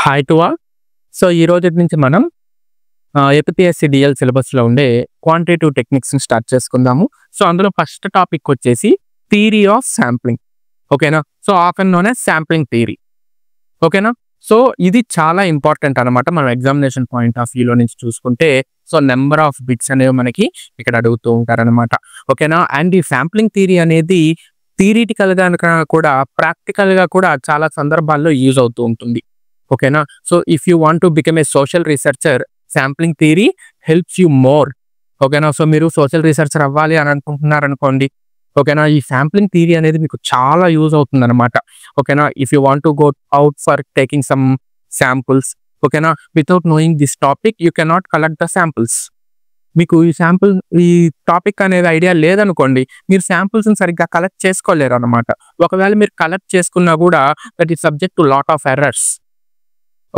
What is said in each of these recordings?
Hi to all. So ఈ రోజు నుంచి మనం ఏపీఎస్సి డిఎల్ సిలబస్లో ఉండే క్వాంటిటేటివ్ టెక్నిక్స్ని స్టార్ట్ చేసుకుందాము. సో అందులో ఫస్ట్ టాపిక్ వచ్చేసి థియరీ ఆఫ్ శాంప్లింగ్. ఓకేనా? So often known as sampling theory. ఓకేనా? సో ఇది చాలా ఇంపార్టెంట్ అనమాట మనం ఎగ్జామినేషన్ పాయింట్ ఆఫ్ వ్యూలో నుంచి చూసుకుంటే. సో నెంబర్ ఆఫ్ బిట్స్ అనేవి మనకి ఇక్కడ అడుగుతూ ఉంటారనమాట. ఓకేనా? అండ్ ఈ శాంప్లింగ్ థియరీ అనేది థియరిటికల్గా కూడా ప్రాక్టికల్గా కూడా చాలా సందర్భాల్లో యూజ్ అవుతూ ఉంటుంది. ఓకేనా? So if you want to become a social researcher, sampling theory helps you more. ఓకేనా? సో మీరు సోషల్ రీసెర్చర్ అవ్వాలి అని అనుకుంటున్నారనుకోండి. ఓకేనా? ఈ శాంప్లింగ్ థియరీ అనేది మీకు చాలా యూజ్ అవుతుంది అనమాట. ఓకేనా? If you want to go out for taking some samples, ఓకేనా, without knowing this topic you cannot collect the samples. మీకు ఈ టాపిక్ అనేది ఐడియా లేదనుకోండి, మీరు శాంపుల్స్ని సరిగ్గా కలెక్ట్ చేసుకోలేరు అనమాట. ఒకవేళ మీరు కలెక్ట్ చేసుకున్నా కూడా that is subject to lot of errors.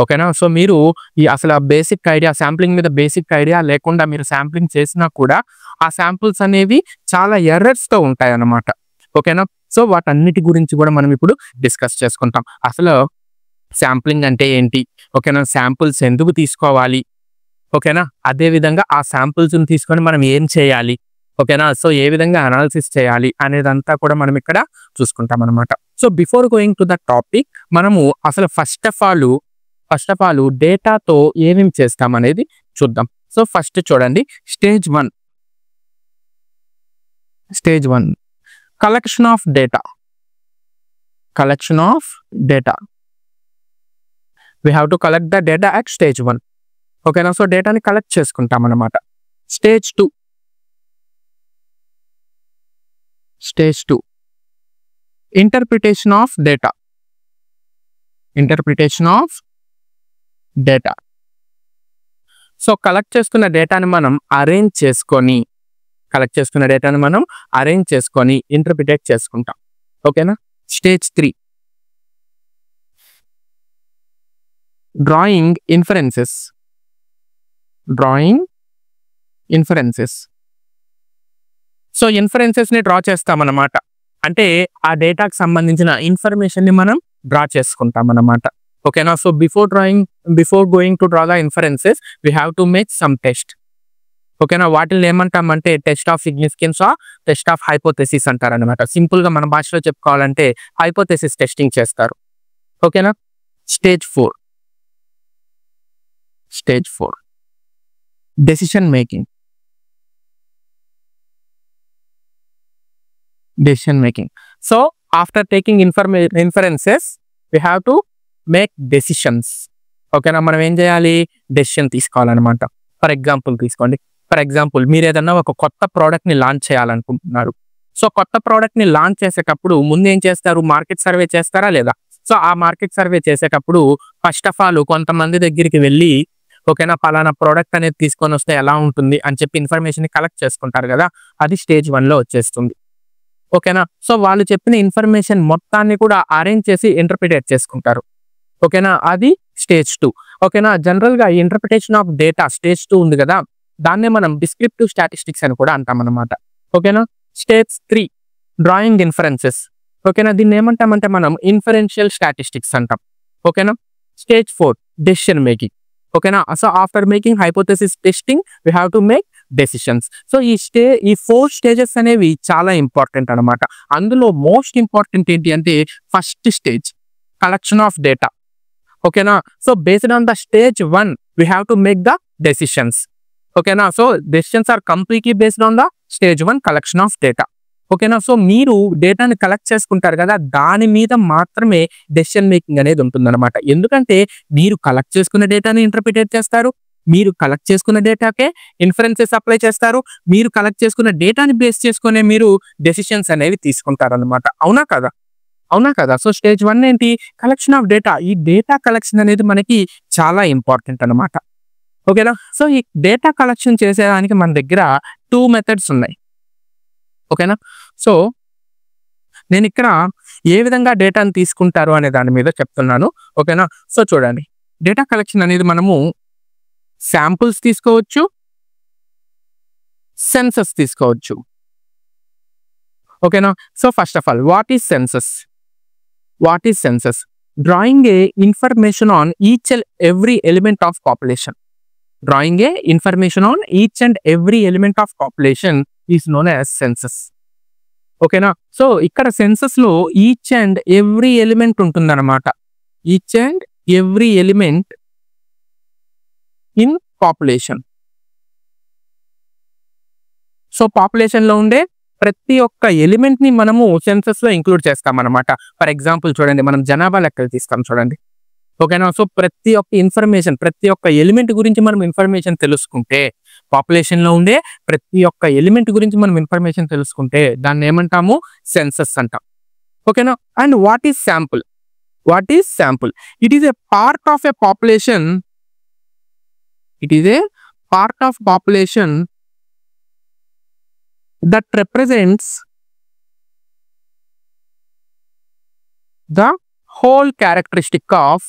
ఓకేనా? సో మీరు ఈ అసలు బేసిక్ ఐడియా, శాంప్లింగ్ మీద బేసిక్ ఐడియా లేకుండా మీరు శాంప్లింగ్ చేసినా కూడా ఆ శాంపుల్స్ అనేవి చాలా ఎర్రర్స్తో ఉంటాయి అన్నమాట. ఓకేనా? సో వాటన్నిటి గురించి కూడా మనం ఇప్పుడు డిస్కస్ చేసుకుంటాం. అసలు శాంప్లింగ్ అంటే ఏంటి? ఓకేనా? శాంపుల్స్ ఎందుకు తీసుకోవాలి? ఓకేనా? అదేవిధంగా ఆ శాంపుల్స్ని తీసుకొని మనం ఏం చేయాలి? ఓకేనా? సో ఏ విధంగా అనాలిసిస్ చేయాలి అనేదంతా కూడా మనం ఇక్కడ చూసుకుంటాం అనమాట. So before going to the topic, మనము అసలు ఫస్ట్ ఆఫ్ ఆల్ డేటాతో ఏమేమి చేస్తాం అనేది చూద్దాం. సో ఫస్ట్ చూడండి, stage one collection of data. We have to collect the data at stage 1. ఓకేనా? సో డేటాని కలెక్ట్ చేసుకుంటాం అన్నమాట. Stage 2 interpretation of data. So collect చేసుకున్న డేటాని మనం అరేంజ్ చేసుకొని ఇంటర్ప్రిటేట్ చేసుకుంటాం. ఓకేనా? Stage 3 drawing inferences. సో ఇన్ఫరెన్సెస్ని డ్రా చేస్తామన్నమాట. అంటే ఆ డేటాకి సంబంధించిన ఇన్ఫర్మేషన్ని మనం డ్రా చేసుకుంటాం అన్నమాట. ఓకేనా? So before going to draw the inferences we have to make some test. ఓకేనా? వాటిని ఏమంటామంటే test of significance, test of hypothesis అంటారనమాట. సింపుల్గా మన భాషలో చెప్పుకోవాలంటే హైపోథెసిస్ టెస్టింగ్ చేస్తారు. ఓకేనా? Stage 4 decision making. So after taking inferences we have to make decisions. ఓకేనా? మనం ఏం చేయాలి? డెసిషన్ తీసుకోవాలన్నమాట. ఫర్ ఎగ్జాంపుల్ మీరు ఏదన్నా ఒక కొత్త ప్రోడక్ట్ని లాంచ్ చేయాలనుకుంటున్నారు. సో కొత్త ప్రోడక్ట్ని లాంచ్ చేసేటప్పుడు ముందు ఏం చేస్తారు? మార్కెట్ సర్వే చేస్తారా లేదా? సో ఆ మార్కెట్ సర్వే చేసేటప్పుడు ఫస్ట్ ఆఫ్ ఆల్ కొంతమంది దగ్గరికి వెళ్ళి, ఓకేనా, పలానా ప్రోడక్ట్ అనేది తీసుకొని వస్తే ఎలా ఉంటుంది అని చెప్పి ఇన్ఫర్మేషన్ కలెక్ట్ చేసుకుంటారు కదా. అది స్టేజ్ 1లో వచ్చేస్తుంది. ఓకేనా? సో వాళ్ళు చెప్పిన ఇన్ఫర్మేషన్ మొత్తాన్ని కూడా అరేంజ్ చేసి ఇంటర్ప్రిటేట్ చేసుకుంటారు. ఓకేనా? అది స్టేజ్ 2. ఓకేనా? జనరల్గా ఈ ఇంటర్ప్రిటేషన్ ఆఫ్ డేటా స్టేజ్ 2 ఉంది కదా, దాన్నే మనం డిస్క్రిప్టివ్ స్టాటిస్టిక్స్ అని కూడా అంటాం అన్నమాట. ఓకేనా? Stage 3 drawing inferences. ఓకేనా? దీన్ని ఏమంటామంటే మనం ఇన్ఫరెన్షియల్ స్టాటిస్టిక్స్ అంటాం. ఓకేనా? Stage 4 decision making. ఓకేనా? So after making hypothesis testing we have to make decisions. So ఈ 4 స్టేజెస్ అనేవి చాలా ఇంపార్టెంట్ అనమాట. అందులో మోస్ట్ ఇంపార్టెంట్ ఏంటి అంటే first stage collection of data. ఓకేనా? So based on the stage 1 we have to make the decisions. ఓకేనా? So decisions are completely based on the stage 1 collection of data. ఓకేనా? So మీరు డేటాని collect చేసుకుంటారు కదా, దాని మీద మాత్రమే డెసిషన్ మేకింగ్ అనేది ఉంటుందన్నమాట. ఎందుకంటే మీరు కలెక్ట్ చేసుకున్న డేటాని ఇంటర్ప్రిటేట్ చేస్తారు, మీరు కలెక్ట్ చేసుకున్న డేటాకే ఇన్ఫరెన్సెస్ అప్లై చేస్తారు, మీరు కలెక్ట్ చేసుకున్న డేటాని బేస్ చేసుకునే మీరు డెసిషన్స్ అనేవి తీసుకుంటారు అనమాట. అవునా కదా? సో స్టేజ్ 1 ఏంటి? Collection of data. ఈ డేటా కలెక్షన్ అనేది మనకి చాలా ఇంపార్టెంట్ అనమాట. ఓకేనా? సో ఈ డేటా కలెక్షన్ చేసేదానికి మన దగ్గర 2 మెథడ్స్ ఉన్నాయి. ఓకేనా? సో నేను ఇక్కడ ఏ విధంగా డేటాను తీసుకుంటారు అనే దాని మీద చెప్తున్నాను. ఓకేనా? సో చూడండి, డేటా కలెక్షన్ అనేది మనము శాంపుల్స్ తీసుకోవచ్చు, సెన్సస్ తీసుకోవచ్చు. ఓకేనా? So first of all what is census? Drawing A information on each and every element of population. Drawing A information on each and every element of population is known as census. ఓకేనా? So ఇక్కడ census లో each and every element ఉంటుందన్నమాట. Each and every element in population. So population లో ఉండే ప్రతి ఒక్క element ని మనము సెన్సస్ లో ఇంక్లూడ్ చేస్తాం అనమాట. ఫర్ ఎగ్జాంపుల్ చూడండి, మనం జనాభా లెక్కలు తీస్తాం చూడండి. ఓకేనా? సో ప్రతి ఒక్క ఇన్ఫర్మేషన్, ప్రతి ఒక్క ఎలిమెంట్ గురించి మనం ఇన్ఫర్మేషన్ తెలుసుకుంటే, పాపులేషన్ లో ఉండే ప్రతి ఒక్క ఎలిమెంట్ గురించి మనం ఇన్ఫర్మేషన్ తెలుసుకుంటే దాన్ని ఏమంటాము? సెన్సస్ అంటాం. ఓకేనా? And what is sample? What is sample? It is a part of a population. It is a part of population that represents the whole characteristic of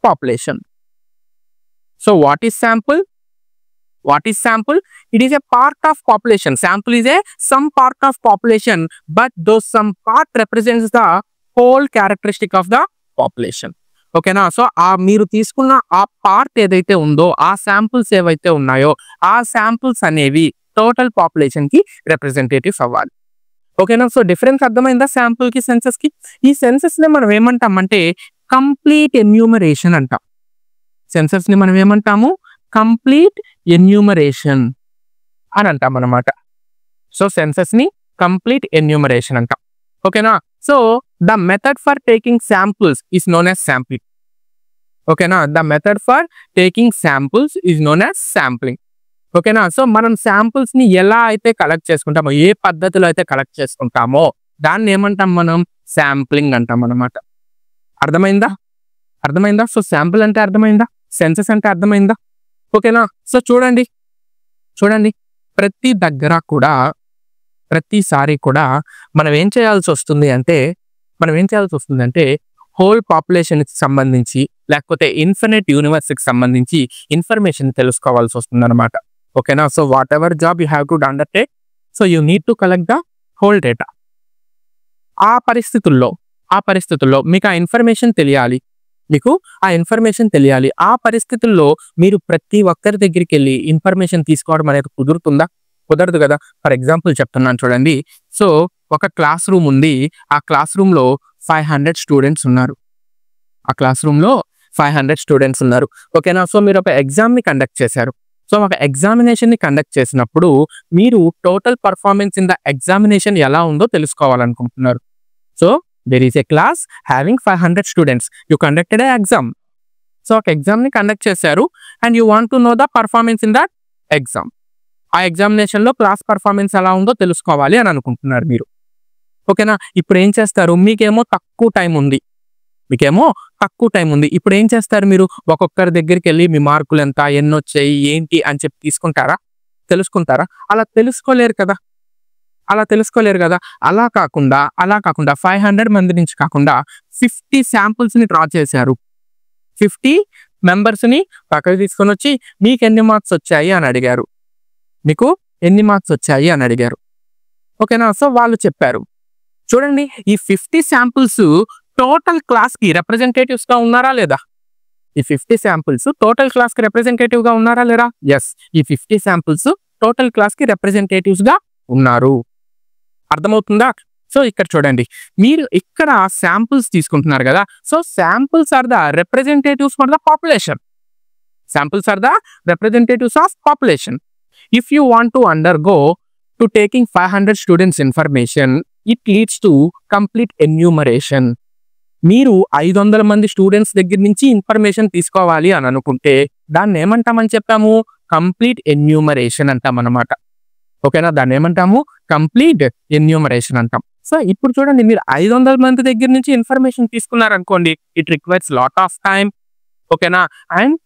population. So what is sample? What is sample? It is a part of population. Sample is a some part of population, but those some part represents the whole characteristic of the population. ఓకేనా? So ఆ మీరు తీసుకున్న ఆ part ఏదైతే ఉందో, ఆ samples ఏవైతే ఉన్నాయో, ఆ శాంపుల్స్ అనేవి టోటల్ పాపులేషన్ కి రిప్రజెంటేటివ్స్ అవ్వాలి. ఓకేనా? సో డిఫరెన్స్ అర్థమైందా శాంపుల్ కి సెన్సస్ కి? ఈ సెన్సస్ ని మనం ఏమంటామంటే కంప్లీట్ ఎన్యూమరేషన్ అంటాం. సెన్సస్ ని మనం ఏమంటాము? కంప్లీట్ ఎన్యూమరేషన్ అని అంటాం అన్నమాట. సో సెన్సస్ ని కంప్లీట్ ఎన్యూమరేషన్ అంటాం. ఓకేనా? So the method for taking samples is known as sampling. ఓకేనా? The method for taking samples is known as sampling. ఓకేనా? సో మనం శాంపుల్స్ ని ఎలా అయితే కలెక్ట్ చేసుకుంటామో, ఏ పద్ధతిలో అయితే కలెక్ట్ చేసుకుంటామో దాన్ని ఏమంటాం మనం? శాంప్లింగ్ అంటాం అన్నమాట. అర్థమైందా? అర్థమైందా? సో శాంపుల్ అంటే అర్థమైందా? సెన్సస్ అంటే అర్థమైందా? ఓకేనా? సో చూడండి, చూడండి, ప్రతి దగ్గర కూడా, ప్రతిసారి కూడా మనం ఏం చేయాల్సి వస్తుంది అంటే హోల్ పాపులేషన్ కి సంబంధించి, లేకపోతే ఇన్ఫినిట్ యూనివర్స్ కి సంబంధించి ఇన్ఫర్మేషన్ తెలుసుకోవాల్సి వస్తుంది అనమాట. ఓకేనా? So what ever job you have to undertake, so you need to collect the whole data. ఆ పరిస్థితుల్లో మీకు ఆ ఇన్ఫర్మేషన్ తెలియాలి. ఆ పరిస్థితుల్లో మీరు ప్రతి ఒక్కరి దగ్గరికి వెళ్ళి ఇన్ఫర్మేషన్ తీసుకోవడం అనేది కుదురుతుందా? కుదరదు కదా. ఫర్ ఎగ్జాంపుల్ చెప్తున్నాను చూడండి. సో ఒక క్లాస్ రూమ్ ఉంది. ఆ క్లాస్ రూమ్ లో 500 స్టూడెంట్స్ ఉన్నారు. ఆ క్లాస్ రూమ్ లో 500 స్టూడెంట్స్ ఉన్నారు. ఓకేనా? సో మీరు ఒక ఎగ్జామ్ ని కండక్ట్ చేశారు. సో ఒక ఎగ్జామినేషన్ ని కండక్ట్ చేసినప్పుడు మీరు total performance in the examination ఎలా ఉందో తెలుసుకోవాలనుకుంటున్నారు. So there is a class having 500 students. You conducted an exam. So ఒక ఎగ్జామ్ ని కండక్ట్ చేశారు and you want to know the performance in that exam. ఆ ఎగ్జామినేషన్ లో క్లాస్ పర్ఫార్మెన్స్ ఎలా ఉందో తెలుసుకోవాలి అని అనుకుంటున్నారు మీరు. ఓకేనా? ఇప్పుడు ఏం చేస్తారు? మీకేమో తక్కువ టైం ఉంది. ఇప్పుడు ఏం చేస్తారు? మీరు ఒక్కొక్కరి దగ్గరికి వెళ్ళి మీ మార్కులు ఎంత, ఎన్ని వచ్చాయి, ఏంటి అని చెప్పి తెలుసుకుంటారా? అలా తెలుసుకోలేరు కదా. అలా కాకుండా 500 మంది నుంచి కాకుండా 50 శాంపుల్స్ ని డ్రా చేశారు. 50 మెంబర్స్ ని పక్కకి తీసుకొని వచ్చి మీకు ఎన్ని మార్క్స్ వచ్చాయి అని అడిగారు. ఓకేనా? సో వాళ్ళు చెప్పారు. చూడండి, ఈ 50 శాంపుల్స్ టోటల్ క్లాస్ కి రిప్రజెంటేటివ్స్ గా ఉన్నారా లేదా? ఈ 50 శాంపుల్స్ టోటల్ క్లాస్ కి రిప్రజెంటేటివ్ గా ఉన్నారా లేదా? ఎస్, ఈ 50 శాంపుల్స్ టోటల్ క్లాస్ కి రిప్రజెంటేటివ్స్ గా ఉన్నారు. అర్థమవుతుందా? సో ఇక్కడ చూడండి, మీరు ఇక్కడ శాంపుల్స్ తీసుకుంటున్నారు కదా. So samples are the representatives for the population. If you want to undergo to taking 500 students information, it leads to complete enumeration. మీరు 500 మంది స్టూడెంట్స్ దగ్గర నుంచి ఇన్ఫర్మేషన్ తీసుకోవాలి అని అనుకుంటే దాన్ని ఏమంటామని చెప్పాము? కంప్లీట్ ఎన్యూమరేషన్ అంటాం అన్నమాట. ఓకేనా? దాన్ని ఏమంటాము? కంప్లీట్ ఎన్యూమరేషన్ అంటాం. సో ఇప్పుడు చూడండి, మీరు 500 మంది దగ్గర నుంచి ఇన్ఫర్మేషన్ తీసుకున్నారు అనుకోండి, it requires lot of time. ఓకేనా? And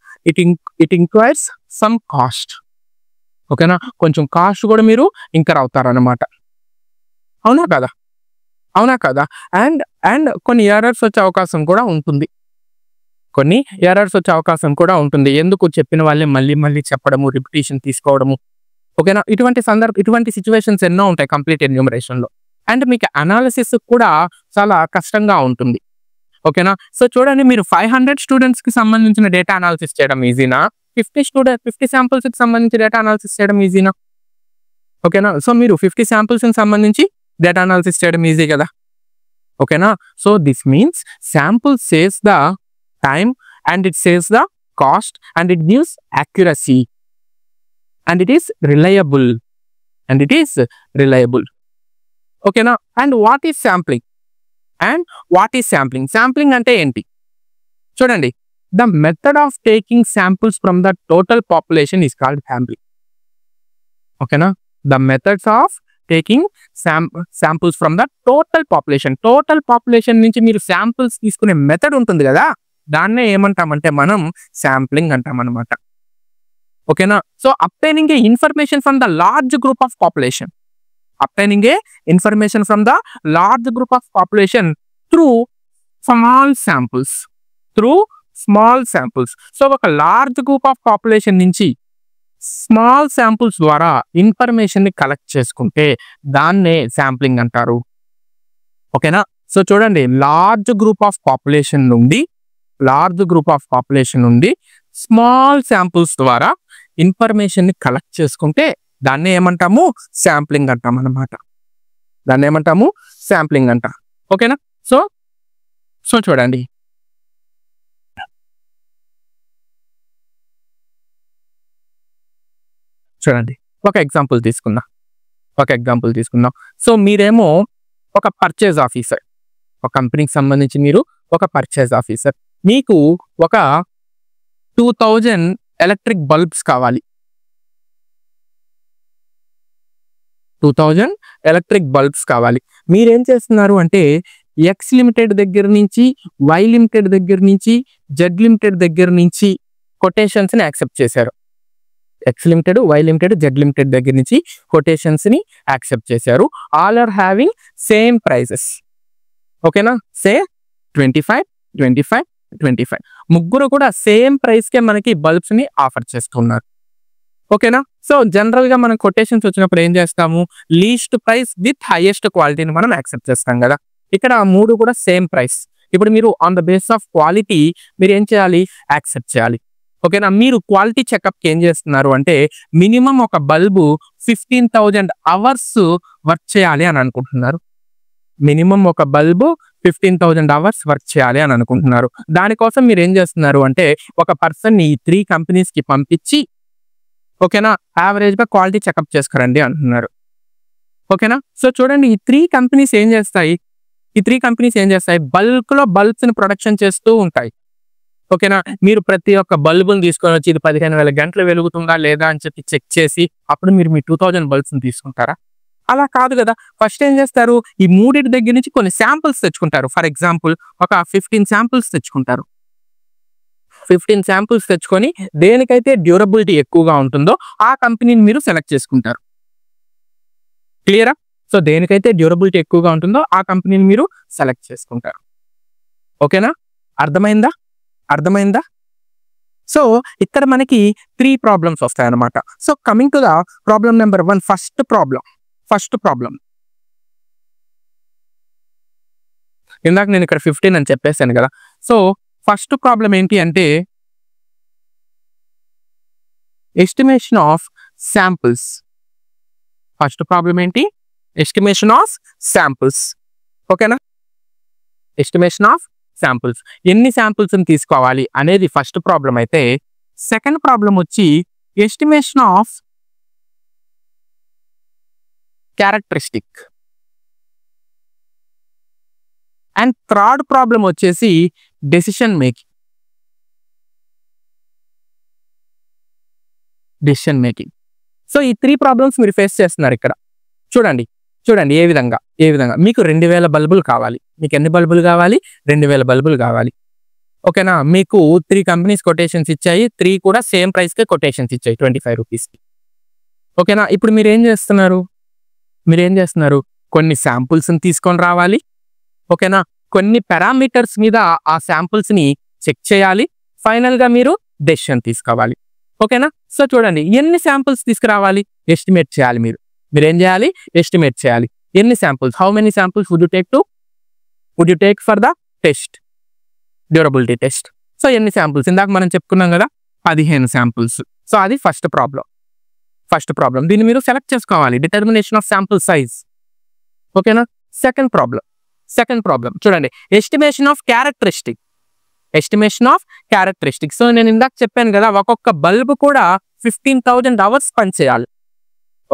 it inquires some cost. ఓకేనా? కొంచెం కాస్ట్ కూడా మీరు ఇంకర్ అవుతారన్నమాట. అవునా కదా? అండ్ కొన్ని ఎర్రర్స్ వచ్చే అవకాశం కూడా ఉంటుంది. ఎందుకు చెప్పిన వాళ్ళే మళ్ళీ చెప్పడము, రిపిటేషన్ తీసుకోవడము. ఓకేనా? ఇటువంటి సిచ్యువేషన్స్ ఎన్నో ఉంటాయి కంప్లీట్ ఎన్యూమరేషన్ లో. అండ్ మీకు అనాలిసిస్ కూడా చాలా కష్టంగా ఉంటుంది. ఓకేనా. సో చూడండి, మీరు 500 స్టూడెంట్స్ కి సంబంధించిన డేటా అనాలిసిస్ చేయడం ఈజీనా, 50 శాంపుల్స్ కి సంబంధించి డేటా అనాలిసిస్ చేయడం ఈజీనా? ఓకేనా. సో మీరు 50 శాంపుల్స్ కి సంబంధించి డేటా అనాలిసిస్ చేయడం ఈజీ కదా. ఓకేనా. So this means sample saves the time and it saves the cost and it gives accuracy and it is reliable. ఓకేనా. And what is sampling? Sampling అంటే ఏంటి? చూడండి, the method of taking samples from the total population is called sampling. ఓకేనా. The methods of taking samples from the total population నుంచి మీరు samples తీసుకునే method ఉంటుంది కదా, దాన్నే ఏమంటామంటే మనం శాంప్లింగ్ అంటాం అనమాట. ఓకేనా. So obtaining a information from the large group of population through small samples. So ఒక లార్జ్ గ్రూప్ ఆఫ్ పాపులేషన్ నుంచి స్మాల్ శాంపుల్స్ ద్వారా ఇన్ఫర్మేషన్ ని కలెక్ట్ చేసుకుంటే దాన్నే శాంప్లింగ్ అంటారు. ఓకేనా. సో చూడండి, లార్జ్ గ్రూప్ ఆఫ్ పాపులేషన్ నుండి స్మాల్ శాంపుల్స్ ద్వారా ఇన్ఫర్మేషన్ ని కలెక్ట్ చేసుకుంటే దాన్ని ఏమంటాము? శాంప్లింగ్ అంటాం అన్నమాట. ఓకేనా. సో చూడండి, ఒక ఎగ్జాంపుల్ తీసుకుందాం. సో మీరేమో ఒక పర్చేజ్ ఆఫీసర్, ఒక కంపెనీకి సంబంధించి మీరు ఒక పర్చేజ్ ఆఫీసర్. మీకు ఒక 2000 ఎలక్ట్రిక్ బల్బ్స్ కావాలి. 2000 ఎలక్ట్రిక్ బల్బ్స్ కావాలి. మీరేం చేస్తున్నారు అంటే ఎక్స్ లిమిటెడ్ దగ్గర నుంచి, వై లిమిటెడ్ దగ్గర నుంచి, జెడ్ లిమిటెడ్ దగ్గర నుంచి కొటేషన్స్ ని యాక్సెప్ట్ చేశారు. X limited, y limited, z limited దగ్గర నుంచి కొటేషన్స్ ని యాక్సెప్ట్ చేశారు. All are having same prices. ఓకేనా. సే 25 ముగ్గురు కూడా సేమ్ ప్రైస్ కే మనకి బల్బ్స్ ని ఆఫర్ చేస్తున్నారు. ఓకేనా. సో జనరల్ గా మనం కొటేషన్స్ వచ్చినప్పుడు ఏం చేస్తాము? లీస్ట్ ప్రైస్ విత్ హైయెస్ట్ క్వాలిటీని మనం యాక్సెప్ట్ చేస్తాం కదా. ఇక్కడ 3 కూడా సేమ్ ప్రైస్. ఇప్పుడు మీరు on the base of quality మీరు ఏం చేయాలి? యాక్సెప్ట్ చేయాలి. ఓకేనా. మీరు క్వాలిటీ చెకప్కి ఏం చేస్తున్నారు అంటే మినిమం ఒక బల్బు 15,000 అవర్స్ వర్క్ చేయాలి అని అనుకుంటున్నారు. దానికోసం మీరు ఏం చేస్తున్నారు అంటే ఒక పర్సన్ ని 3 కంపెనీస్ కి పంపించి, ఓకేనా, యావరేజ్ గా క్వాలిటీ చెకప్ చేసుకురండి అంటున్నారు. ఓకేనా. సో చూడండి, ఈ 3 కంపెనీస్ ఏం చేస్తాయి? బల్క్ లో బల్బ్స్ ని ప్రొడక్షన్ చేస్తూ ఉంటాయి. ఓకేనా. మీరు ప్రతి ఒక్క బల్బుని తీసుకొని వచ్చి ఇది 15,000 గంటలు వెలుగుతుందా లేదా అని చెప్పి చెక్ చేసి అప్పుడు మీరు మీ 2000 బల్బ్స్ ని తీసుకుంటారా? అలా కాదు కదా. ఫస్ట్ ఏం చేస్తారు? ఈ 3 దగ్గర నుంచి కొన్ని శాంపుల్స్ తెచ్చుకుంటారు. ఫర్ ఎగ్జాంపుల్ ఒక 15 శాంపుల్స్ తెచ్చుకుంటారు. 15 శాంపుల్స్ తెచ్చుకొని దేనికైతే డ్యూరబిలిటీ ఎక్కువగా ఉంటుందో ఆ కంపెనీని మీరు సెలెక్ట్ చేసుకుంటారు. క్లియరా? సో దేనికైతే డ్యూరబిలిటీ ఎక్కువగా ఉంటుందో ఆ కంపెనీని మీరు సెలెక్ట్ చేసుకుంటారు. ఓకేనా. అర్థమైందా? సో ఇక్కడ మనకి 3 ప్రాబ్లమ్స్ వస్తాయన్నమాట. So coming to the problem number 1, first problem. ఇందాక నేను ఇక్కడ 15 అని చెప్పేశాను కదా. సో ఫస్ట్ ప్రాబ్లం ఏంటి అంటే ఎస్టిమేషన్ ఆఫ్ శాంపుల్స్. ఓకేనా. ఎస్టిమేషన్ ఆఫ్ శాంపుల్స్, ఎన్ని శాంపుల్స్ తీసుకోవాలి అనేది ఫస్ట్ ప్రాబ్లం అయితే, సెకండ్ ప్రాబ్లం వచ్చి estimation of characteristic, and third problem వచ్చేసి డెసిషన్ మేకింగ్. సో ఈ 3 ప్రాబ్లమ్స్ మీరు ఫేస్ చేస్తున్నారు ఇక్కడ. చూడండి ఏ విధంగా మీకు 2000 బల్బులు కావాలి. మీకు ఎన్ని బల్బులు కావాలి? 2000 బల్బులు కావాలి. ఓకేనా. మీకు 3 కంపెనీస్ కొటేషన్స్ ఇచ్చాయి. 3 కూడా సేమ్ ప్రైస్ కే కొటేషన్స్ ఇచ్చాయి 25 రూపీస్కి. ఓకేనా. ఇప్పుడు మీరు ఏం చేస్తున్నారు? కొన్ని శాంపుల్స్ తీసుకొని రావాలి. ఓకేనా. కొన్ని పారామీటర్స్ మీద ఆ శాంపుల్స్ ని చెక్ చేయాలి. ఫైనల్ గా మీరు డెసిషన్ తీసుకోవాలి. ఓకేనా. సో చూడండి, ఎన్ని శాంపుల్స్ తీసుకురావాలి? ఎస్టిమేట్ చేయాలి. మీరేం చేయాలి? ఎస్టిమేట్ చేయాలి. ఎన్ని samples? How many samples would you take for the test? Durability test. So ఎన్ని శాంపుల్స్ ఇందాక మనం చెప్పుకున్నాం కదా 15 శాంపుల్స్. సో అది ఫస్ట్ ప్రాబ్లం దీన్ని మీరు సెలెక్ట్ చేసుకోవాలి, డిటర్మినేషన్ ఆఫ్ శాంపుల్ సైజ్. ఓకేనా. సెకండ్ ప్రాబ్లం చూడండి, ఎస్టిమేషన్ ఆఫ్ క్యారెక్టరిస్టిక్. సో నేను ఇందాక చెప్పాను కదా ఒక్కొక్క బల్బు కూడా 15,000 అవర్స్ పనిచేయాలి.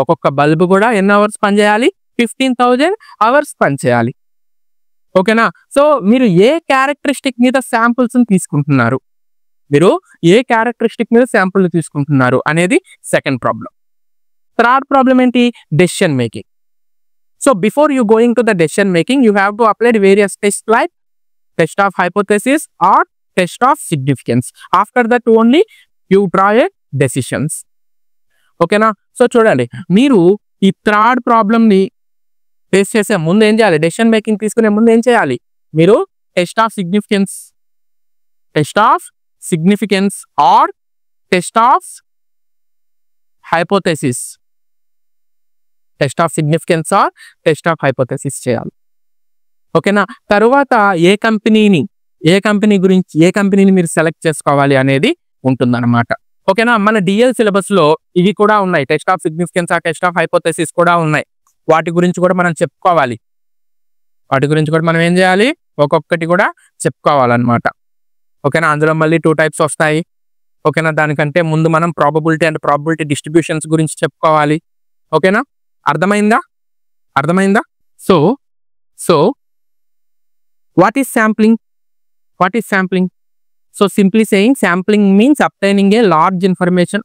ఒక్కొక్క బల్బు కూడా ఎన్ని అవర్స్ పనిచేయాలి? 15,000 అవర్స్ పనిచేయాలి. ఓకేనా. సో మీరు ఏ క్యారెక్టరిస్టిక్ మీద శాంపుల్స్ తీసుకుంటున్నారు, అనేది సెకండ్ ప్రాబ్లం. థర్డ్ ప్రాబ్లం ఏంటి? Decision making. So before you going to the decision making you have to apply various test like test of hypothesis or test of significance. After that only you draw a decisions. ఓకేనా. So చూడండి, మీరు ఈ third ప్రాబ్లమ్ని face చేసే ముందు ఏం చేయాలి? Decision making తీసుకునే ముందు ఏం చేయాలి? మీరు test of significance or test of hypothesis చేయాలి. ఓకేనా. తరువాత ఏ కంపెనీని మీరు సెలెక్ట్ చేసుకోవాలి అనేది ఉంటుందన్నమాట. ఓకేనా. మన డిఎల్ సిలబస్ లో ఇవి కూడా ఉన్నాయి, టెస్ట్ ఆఫ్ సిగ్నిఫికెన్స్ ఆ టెస్ట్ ఆఫ్ హైపోథెసిస్ కూడా ఉన్నాయి. వాటి గురించి కూడా మనం చెప్పుకోవాలి. మనం ఏం చేయాలి? ఒక్కొక్కటి కూడా చెప్పుకోవాలన్నమాట. ఓకేనా. అందులో మళ్ళీ 2 టైప్స్ వస్తాయి. ఓకేనా. దానికంటే ముందు మనం ప్రాబబిలిటీ అండ్ ప్రాబబిలిటీ డిస్ట్రిబ్యూషన్స్ గురించి చెప్పుకోవాలి. ఓకేనా. అర్థమైందా? So what is sampling? So simply saying sampling means obtaining a large information,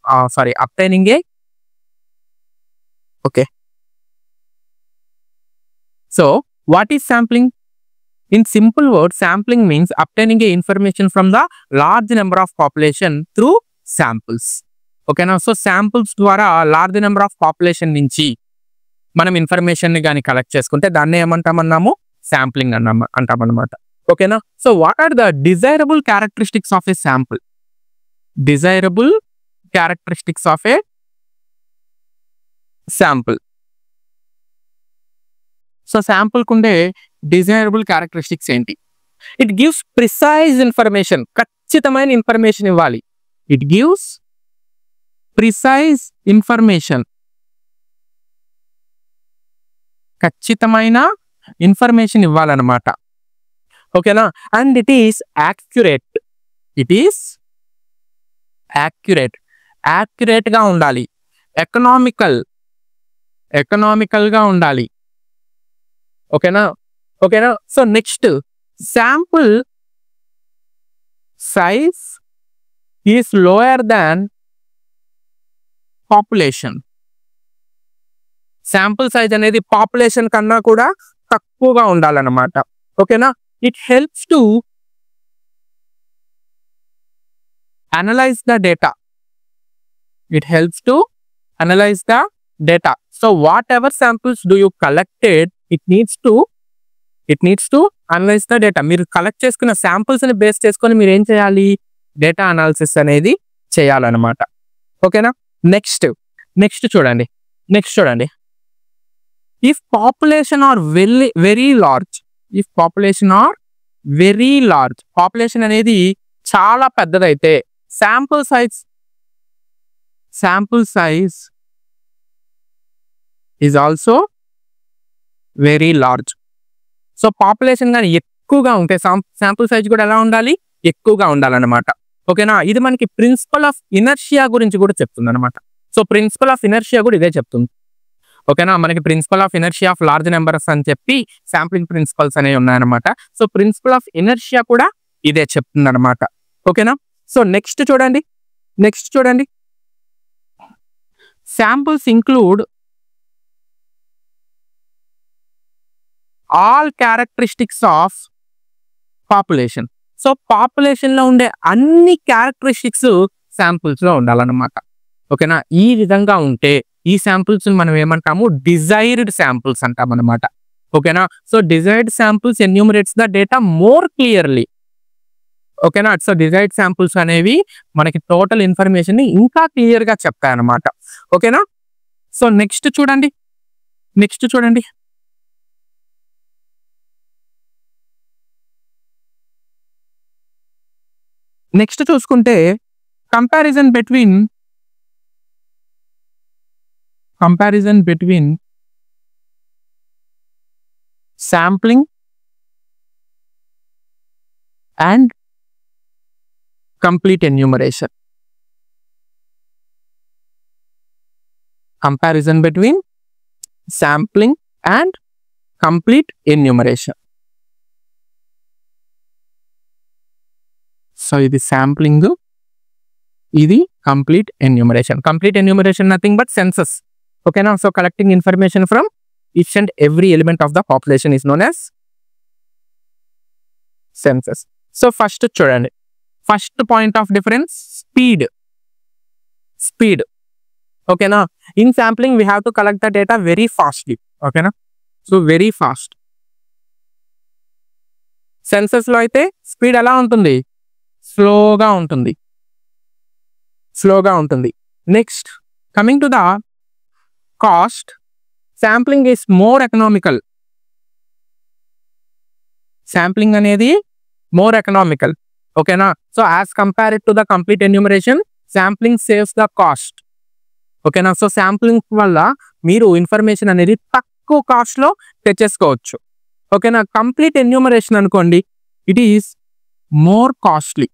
So what is sampling? In simple words, sampling means obtaining a information from the large number of population through samples. Okay now, so samples ద్వారా large number of population నుంచి మనం information ని గాని collect చేసుకుంటే దాన్ని ఏమంటామన్నాము? Sampling అంటామన్నమాట. ఓకేనా. So what are the desirable characteristics of a sample? So sample కుండే డిజైరబుల్ క్యారెక్టరిస్టిక్స్ ఏంటి? ఇట్ గివ్స్ ప్రిసైజ్ ఇన్ఫర్మేషన్, ఖచ్చితమైన ఇన్ఫర్మేషన్ ఇవ్వాలి. ఖచ్చితమైన ఇన్ఫర్మేషన్ ఇవ్వాలన్నమాట. ఓకేనా. అండ్ ఇట్ ఈస్ యాక్యురేట్ గా ఉండాలి, ఎకనామికల్ గా ఉండాలి. ఓకేనా. So next, sample size is lower than population. Sample size అనేది పాపులేషన్ కన్నా కూడా తక్కువగా ఉండాలన్నమాట. ఓకేనా. It helps to analyse the data. So what ever samples do you collected, it needs to analyse the data. మీరు కలెక్ట్ చేసుకున్న samples ని base చేసుకొని మీరు ఏం చేయాలి? డేటా అనాలిసిస్ అనేది చేయాలన్నమాట. ఓకేనా. నెక్స్ట్ చూడండి, if population are very large, population అనేది చాలా పెద్దదైతే sample size is also very large. So population కానీ ఎక్కువగా ఉంటే శాంపుల్ సైజ్ కూడా ఎలా ఉండాలి? ఎక్కువగా ఉండాలన్నమాట. ఓకేనా. ఇది మనకి ప్రిన్సిపల్ ఆఫ్ ఇనర్షియా గురించి కూడా చెప్తుంది అనమాట. సో ప్రిన్సిపల్ ఆఫ్ ఇనర్షియా కూడా ఇదే చెప్తుంది. ఓకేనా. మనకి principle of inertia of large numbers అని చెప్పి శాంప్లింగ్ ప్రిన్సిపల్స్ అనేవి ఉన్నాయన్నమాట. సో ప్రిన్సిపల్ ఆఫ్ ఇనర్షియా కూడా ఇదే చెప్తుంది అనమాట. ఓకేనా. సో నెక్స్ట్ చూడండి, samples include all characteristics of population. So population లో ఉండే అన్ని క్యారెక్టరిస్టిక్స్ శాంపుల్స్ లో ఉండాలన్నమాట. ఓకేనా. ఈ విధంగా ఉంటే ఈ శాంపుల్స్ మనం ఏమంటాము? డిజైర్డ్ శాంపుల్స్ అంటాం అనమాట. ఓకేనా. So desired samples enumerates the data more clearly. ఓకేనా. సో డిజైర్డ్ శాంపుల్స్ అనేవి మనకి టోటల్ ఇన్ఫర్మేషన్ ని ఇంకా క్లియర్ గా చెప్తాయి అన్నమాట. ఓకేనా. సో నెక్స్ట్ చూడండి, నెక్స్ట్ చూసుకుంటే comparison between sampling and complete enumeration. Comparison between sampling and complete enumeration. So ఇది sampling, ఇది complete enumeration. Complete enumeration nothing but census. Okay now, so collecting information from each and every element of the population is known as census. So first చూడండి, first point of difference, speed. Okay na, in sampling we have to collect the data very fastly. Okay na, so very fast. Census లో అయితే speed ఎలా ఉంటుంది, స్లోగా ఉంటుంది. Next coming to the cost, sampling is more economical. Sampling అనేది more economical. ఓకేనా, so as compared to the complete enumeration, sampling saves the cost. ఓకేనా, so sampling వల్ల మీరు ఇన్ఫర్మేషన్ అనేది తక్కువ కాస్ట్ లో తెచ్చేసుకోవచ్చు. ఓకేనా, కంప్లీట్ ఎన్యూమరేషన్ అనుకోండి, it is more costly.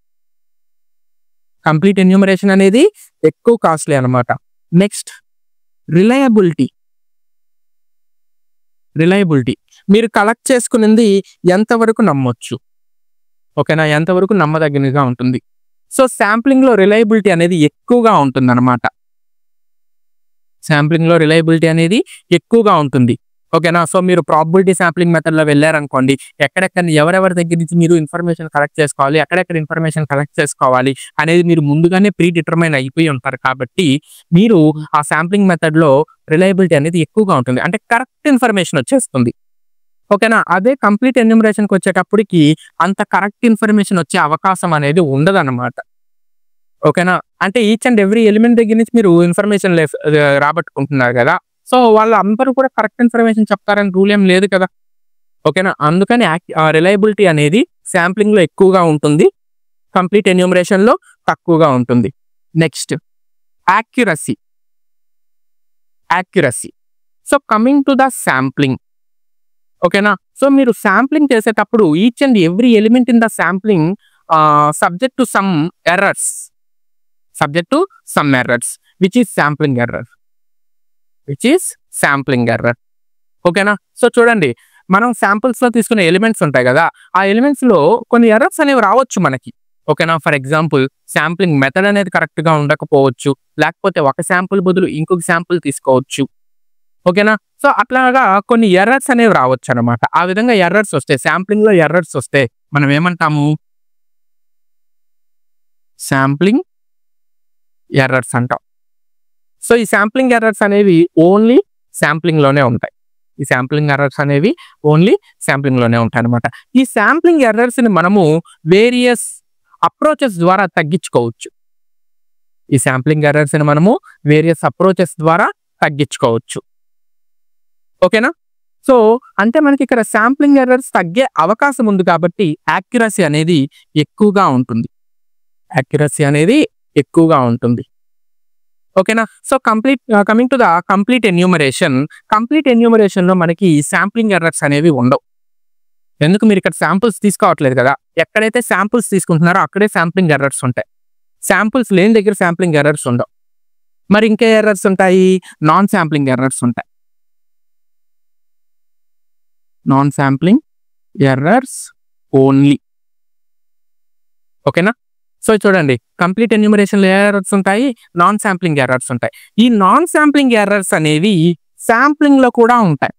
Complete enumeration అనేది ఎక్కువ కాస్ట్లీ అనమాట. Next reliability. మీరు కలెక్ట్ చేసుకున్నది ఎంతవరకు నమ్మొచ్చు. ఓకేనా, ఎంతవరకు నమ్మదగినగా ఉంటుంది. సో శాంప్లింగ్ లో రిలయబిలిటీ అనేది ఎక్కువగా ఉంటుంది అనమాట. ఓకేనా, సో మీరు ప్రాబబిలిటీ శాంప్లింగ్ మెథడ్ లో వెళ్ళారనుకోండి, ఎక్కడెక్కడ ఎవరెవరి దగ్గర నుంచి మీరు ఇన్ఫర్మేషన్ కలెక్ట్ చేసుకోవాలి, ఎక్కడెక్కడ ఇన్ఫర్మేషన్ కలెక్ట్ చేసుకోవాలి అనేది మీరు ముందుగానే ప్రీ డిటర్మైన్ అయిపోయి ఉంటారు. కాబట్టి మీరు ఆ శాంప్లింగ్ మెథడ్ లో రిలయబిలిటీ అనేది ఎక్కువగా ఉంటుంది, అంటే కరెక్ట్ ఇన్ఫర్మేషన్ వచ్చేస్తుంది. ఓకేనా, అదే కంప్లీట్ ఎన్యూమరేషన్కి వచ్చేటప్పటికి అంత కరెక్ట్ ఇన్ఫర్మేషన్ వచ్చే అవకాశం అనేది ఉండదన్నమాట. ఓకేనా, అంటే ఈచ్ అండ్ ఎవ్రీ ఎలిమెంట్ దగ్గర నుంచి మీరు ఇన్ఫర్మేషన్ రాబట్టుకుంటున్నారు కదా, సో వాళ్ళందరూ కూడా కరెక్ట్ ఇన్ఫర్మేషన్ చెప్తారని రూల్ ఏం లేదు కదా. ఓకేనా, అందుకని రిలయబిలిటీ అనేది శాంప్లింగ్ లో ఎక్కువగా ఉంటుంది, కంప్లీట్ ఎన్యూమరేషన్ లో తక్కువగా ఉంటుంది. Next accuracy. So coming to the sampling. ఓకేనా, సో మీరు శాంప్లింగ్ చేసేటప్పుడు each and every element in the sampling subject to some errors, which is sampling error. ఓకేనా, సో చూడండి, మనం శాంపుల్స్ లో తీసుకునే ఎలిమెంట్స్ ఉంటాయి కదా, ఆ ఎలిమెంట్స్ లో కొన్ని ఎర్రర్స్ అనేవి రావచ్చు మనకి. ఓకేనా, ఫర్ ఎగ్జాంపుల్ శాంప్లింగ్ మెథడ్ అనేది కరెక్ట్ గా ఉండకపోవచ్చు, లేకపోతే ఒక శాంపుల్ బదులు ఇంకొక శాంపుల్ తీసుకోవచ్చు. ఓకేనా, సో అట్లాగా కొన్ని ఎర్రర్స్ అనేవి రావచ్చు అనమాట. ఆ విధంగా ఎర్రర్స్ వస్తే, శాంప్లింగ్ లో ఎర్రర్స్ వస్తే మనం ఏమంటాము, శాంప్లింగ్ ఎర్రర్స్ అంటాం. సో ఈ శాంప్లింగ్ ఎర్రర్స్ అనేవి ఓన్లీ శాంప్లింగ్ లోనే ఉంటాయి. అనమాట. ఈ శాంప్లింగ్ ఎర్రర్స్ ని మనము వేరియస్ అప్రోచెస్ ద్వారా తగ్గించుకోవచ్చు. ఓకేనా, సో అంటే మనకి ఇక్కడ శాంప్లింగ్ ఎర్రర్స్ తగ్గే అవకాశం ఉంది కాబట్టి యాక్యురసీ అనేది ఎక్కువగా ఉంటుంది. ఓకేనా, so coming to the complete enumeration లో మనకి శాంప్లింగ్ ఎర్రర్స్ అనేవి ఉండవు. ఎందుకు, మీరు ఇక్కడ శాంపుల్స్ తీసుకోవట్లేదు కదా, ఎక్కడైతే శాంపుల్స్ తీసుకుంటున్నారో అక్కడే శాంప్లింగ్ ఎర్రర్స్ ఉంటాయి. శాంపుల్స్ లేని దగ్గర శాంప్లింగ్ ఎర్రర్స్ ఉండవు. మరి ఇంకే ఎర్రర్స్ ఉంటాయి, నాన్ శాంప్లింగ్ ఎర్రర్స్ ఉంటాయి. Non sampling errors only. ఓకేనా, సో చూడండి, కంప్లీట్ ఎన్యూమరేషన్ లో ఎర్రర్స్ ఉంటాయి, నాన్ శాంప్లింగ్ ఎర్రర్స్ ఉంటాయి. ఈ నాన్ శాంప్లింగ్ ఎర్రర్స్ అనేవి శాంప్లింగ్ లో కూడా ఉంటాయి.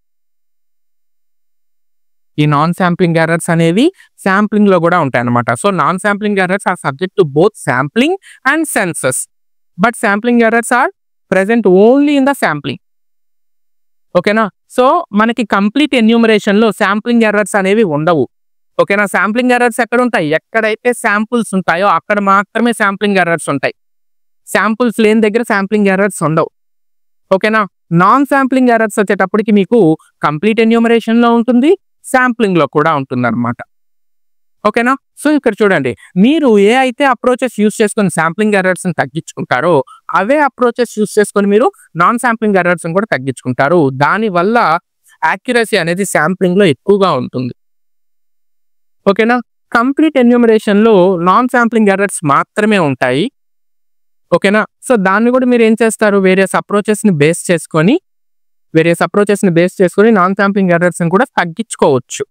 అన్నమాట. So non sampling errors are subject to both sampling and census, but sampling errors are present only in the sampling. ఓకేనా, సో మనకి కంప్లీట్ ఎన్యూమరేషన్ లో శాంప్లింగ్ ఎర్రర్స్ అనేవి ఉండవు. ఓకేనా, శాంప్లింగ్ ఎర్రర్స్ ఎక్కడ ఉంటాయి, ఎక్కడైతే శాంపుల్స్ ఉంటాయో అక్కడ మాత్రమే శాంప్లింగ్ ఎర్రర్స్ ఉంటాయి. శాంపుల్స్ లేని దగ్గర శాంప్లింగ్ ఎర్రర్స్ ఉండవు. ఓకేనా, నాన్ శాంప్లింగ్ ఎర్రర్స్ వచ్చేటప్పటికి మీకు కంప్లీట్ ఎన్యూమరేషన్ లో ఉంటుంది, శాంప్లింగ్ లో కూడా ఉంటుంది అనమాట. ఓకేనా. సో ఇక్కడ చూడండి, మీరు ఏ అయితే అప్రోచెస్ యూస్ చేసుకొని శాంప్లింగ్ ఎర్రర్స్ తగ్గించుకుంటారో అవే అప్రోచెస్ యూస్ చేసుకొని మీరు నాన్ శాంప్లింగ్ ఎర్రర్స్ కూడా తగ్గించుకుంటారు. దానివల్ల యాక్యురసీ అనేది శాంప్లింగ్ లో ఎక్కువగా ఉంటుంది. ఓకేనా. కంప్లీట్ ఎన్యూమరేషన్ లో నాన్ శాంప్లింగ్ ఎర్రర్స్ మాత్రమే ఉంటాయి. ఓకేనా. సో దాన్ని కూడా మీరు ఏం చేస్తారు, వేరియస్ అప్రోచెస్ ని బేస్ చేసుకొని నాన్ శాంప్లింగ్ ఎర్రర్స్ కూడా తగ్గించుకోవచ్చు.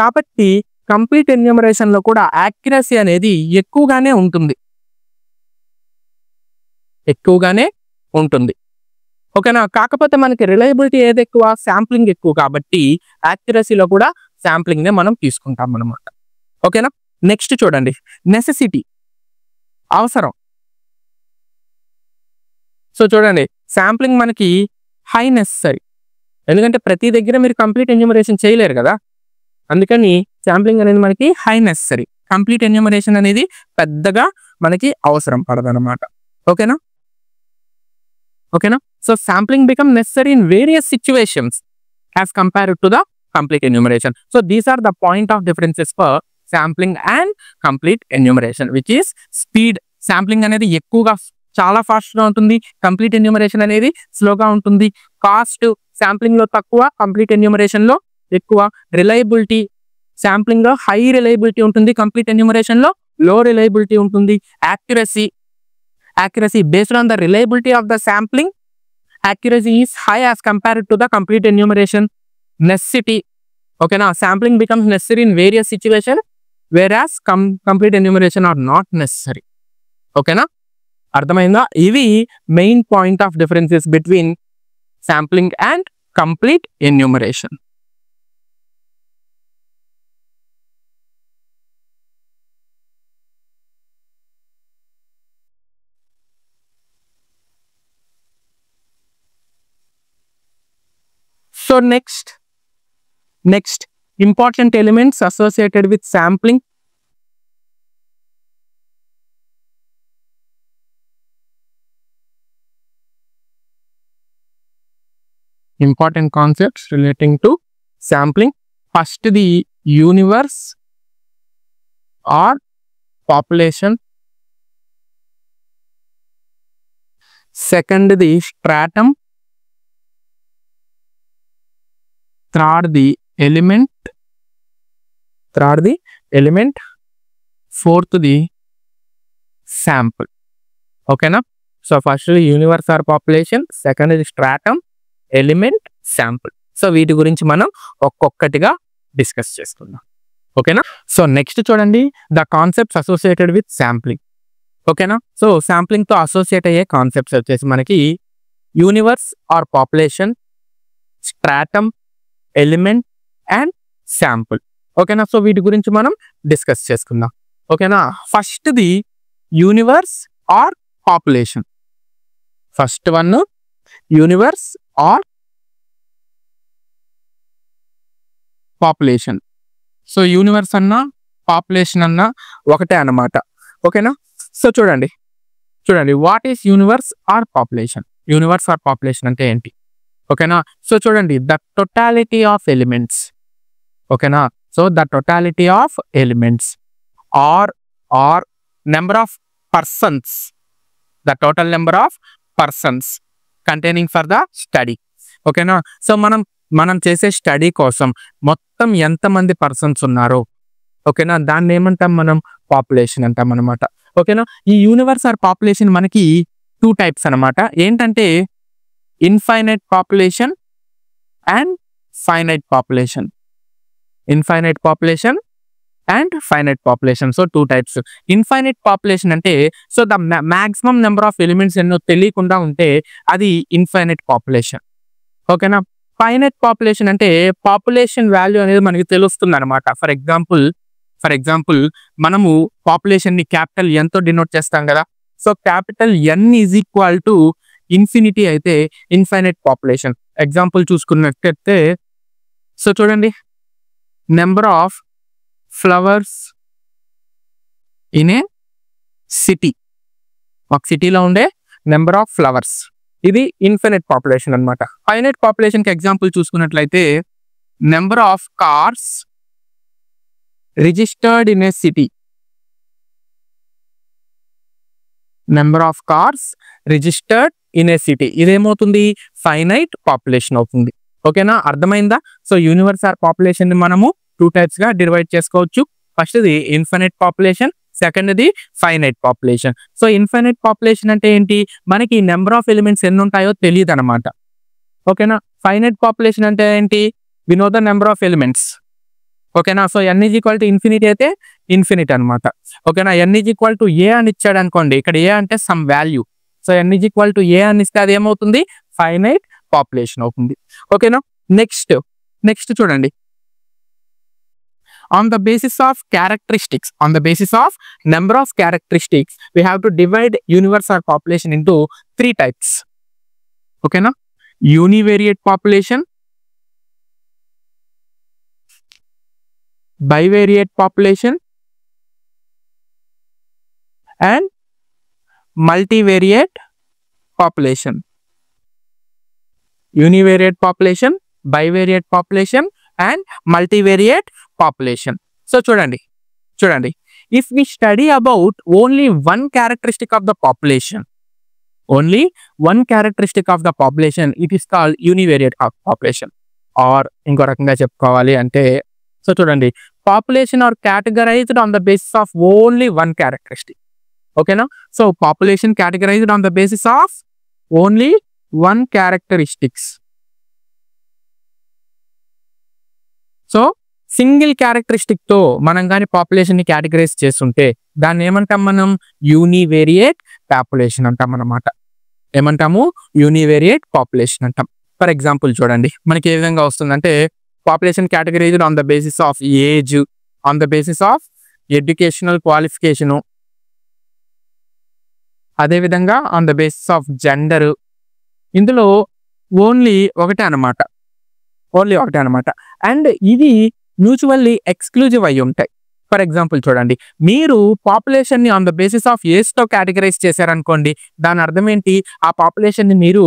కాబట్టి కంప్లీట్ ఎన్యూమరేషన్ లో కూడా యాక్యురసీ అనేది ఎక్కువగానే ఉంటుంది. ఓకేనా. కాకపోతే మనకి రిలయబిలిటీ ఏది ఎక్కువ, శాంప్లింగ్ ఎక్కువ, కాబట్టి యాక్యురసీలో కూడా శాంప్లింగ్ నే మనం తీసుకుంటాం అన్నమాట. ఓకేనా. నెక్స్ట్ చూడండి, నెసెసిటీ, అవసరం. సో చూడండి, శాంప్లింగ్ మనకి హై నెసెసరీ, ఎందుకంటే ప్రతి దగ్గర మీరు కంప్లీట్ ఎన్యూమరేషన్ చేయలేరు కదా, అందుకని శాంప్లింగ్ అనేది మనకి హై నెసెసరీ. కంప్లీట్ ఎన్యూమరేషన్ అనేది పెద్దగా మనకి అవసరం పడదన్నమాట. ఓకేనా. So sampling become necessary in various situations as compared to the complete enumeration. So these are the point of differences for sampling and complete enumeration, which is speed. Sampling అనేది ఎక్కువగా చాలా fast గా ఉంటుంది, కంప్లీట్ ఎన్యూమరేషన్ అనేది స్లోగా ఉంటుంది. Cost sampling లో తక్కువ, కంప్లీట్ ఎన్యూమరేషన్ లో ఎక్కువ. రిలయబిలిటీ, శాంప్లింగ్ లో హై రిలయబిలిటీ ఉంటుంది, కంప్లీట్ ఎన్యూమరేషన్ లో లో రిలయబిలిటీ ఉంటుంది. accuracy based on the reliability of the sampling, accuracy is high as compared to the complete enumeration. Necessity, okay, now sampling becomes necessary in various situations, whereas complete enumeration are not necessary. Okay na, అర్థమైందా? ఇవి main point of differences between sampling and complete enumeration. So next important elements associated with sampling. Important concepts relating to sampling. First, the universe or population. Second, the stratum. Third, the element. Fourth, the sample. Okay na? So first the universe or population, second is stratum, element, sample. So వీటి గురించి మనం ఒక్కొక్కటిగా discuss చేసుకుందాం. ఓకేనా. So next చూడండి, the concepts associated with sampling. ఓకేనా. So sampling తో associate అయ్యే కాన్సెప్ట్స్ వచ్చేసి మనకి universe or population, stratum, element and sample. ఓకేనా. సో వీటి గురించి మనం డిస్కస్ చేసుకుందాం. ఓకేనా. First the universe or population. First one universe or population. So universe అన్నా పాపులేషన్ అన్నా ఒకటే అన్నమాట. ఓకేనా. సో చూడండి what is universe or population. Universe or population అంటే ఏంటి? ఓకేనా. సో చూడండి, ద టోటాలిటీ ఆఫ్ ఎలిమెంట్స్. ఓకేనా. So the totality of elements or number of persons, the total number of persons containing for the study. ఓకేనా. So మనం చేసే study కోసం మొత్తం ఎంతమంది పర్సన్స్ ఉన్నారో, ఓకేనా, దాన్ని ఏమంటాం మనం? పాపులేషన్ అంటాం అనమాట. ఓకేనా. ఈ యూనివర్స్ ఆర్ పాపులేషన్ మనకి 2 టైప్స్ అనమాట. ఏంటంటే infinite population and finite population. Infinite population and finite population. So 2 types. Infinite population అంటే so the maximum number of elements ఎన్నో తెలియకుండా ఉంటే అది ఇన్ఫైనైట్ పాపులేషన్. ఓకేనా. ఫైనైట్ పాపులేషన్ అంటే పాపులేషన్ వాల్యూ అనేది మనకి తెలుస్తుంది అనమాట. ఫర్ ఎగ్జాంపుల్ మనము పాపులేషన్ ని క్యాపిటల్ ఎన్ తో డినోట్ చేస్తాం కదా. So capital N is equal to infinity అయితే ఇన్ఫైనైట్ పాపులేషన్. ఎగ్జాంపుల్ చూసుకున్నట్లయితే సో చూడండి, number of flowers in a city. ఒక సిటీలో ఉండే నెంబర్ ఆఫ్ ఫ్లవర్స్, ఇది ఇన్ఫినిట్ పాపులేషన్ అనమాట. ఫైనైట్ పాపులేషన్ కి ఎగ్జాంపుల్ చూసుకున్నట్లయితే number of cars registered in a city, number of cars registered in a city, ఇదేమవుతుంది ఫైనైట్ పాపులేషన్ అవుతుంది. ఓకేనా, అర్థమైందా? సో యూనివర్స్ ఆర్ పాపులేషన్ ని మనము 2 types గా డివైడ్ చేసుకోవచ్చు. ఫస్ట్ది ఇన్ఫినిట్ పాపులేషన్, సెకండ్ది finite population. So infinite population అంటే ఏంటి, మనకి నెంబర్ ఆఫ్ ఎలిమెంట్స్ ఎన్ని ఉంటాయో తెలియదు అనమాట. ఓకేనా, ఫైనైట్ పాపులేషన్ అంటే ఏంటి, we know the number of elements. ఓకేనా, so n is equal to infinity అయితే ఇన్ఫినిట్ అనమాట. ఓకేనా, n is equal to A అని ఇచ్చాడు అనుకోండి, ఇక్కడ ఏ అంటే some value. So n is equal to A అని ఇస్తే అది ఏమవుతుంది, ఫైనైట్ పాపులేషన్ అవుతుంది. ఓకేనా, నెక్స్ట్ చూడండి, on the basis of characteristics, on the basis of number of characteristics, we have to divide universe or population into 3 types. Okay na, univariate population, bivariate population and multivariate population. Univariate population, bivariate population and multivariate population. So చూడండి, if we study about only one characteristic of the population, it is called univariate population. Or ఇంకో రకంగా చెప్పుకోవాలి అంటే, so చూడండి, population are categorized on the basis of only one characteristic. ఓకేనా, so population categorized on the basis of only one characteristics. So single characteristic తో మనం కానీ population ని కేటగరైజ్ చేస్తుంటే దాన్ని ఏమంటాం మనం, యూనివేరియేట్ పాపులేషన్ అంటాం అన్నమాట. ఏమంటాము, యూనివేరియేట్ పాపులేషన్ అంటాం. ఫర్ ఎగ్జాంపుల్ చూడండి, మనకి ఏ విధంగా వస్తుందంటే, population categorized on the basis of age, on the basis of educational qualification, అదేవిధంగా on the basis of gender. ఇందులో ఓన్లీ ఒకటే అనమాట. అండ్ ఇది మ్యూచువల్లీ ఎక్స్క్లూజివ్ అయి ఉంటాయి. ఫర్ ఎగ్జాంపుల్ చూడండి, మీరు పాపులేషన్ ని on the basis of age తో కేటగరైజ్ చేశారనుకోండి, దాని అర్థం ఏంటి, ఆ పాపులేషన్ ని మీరు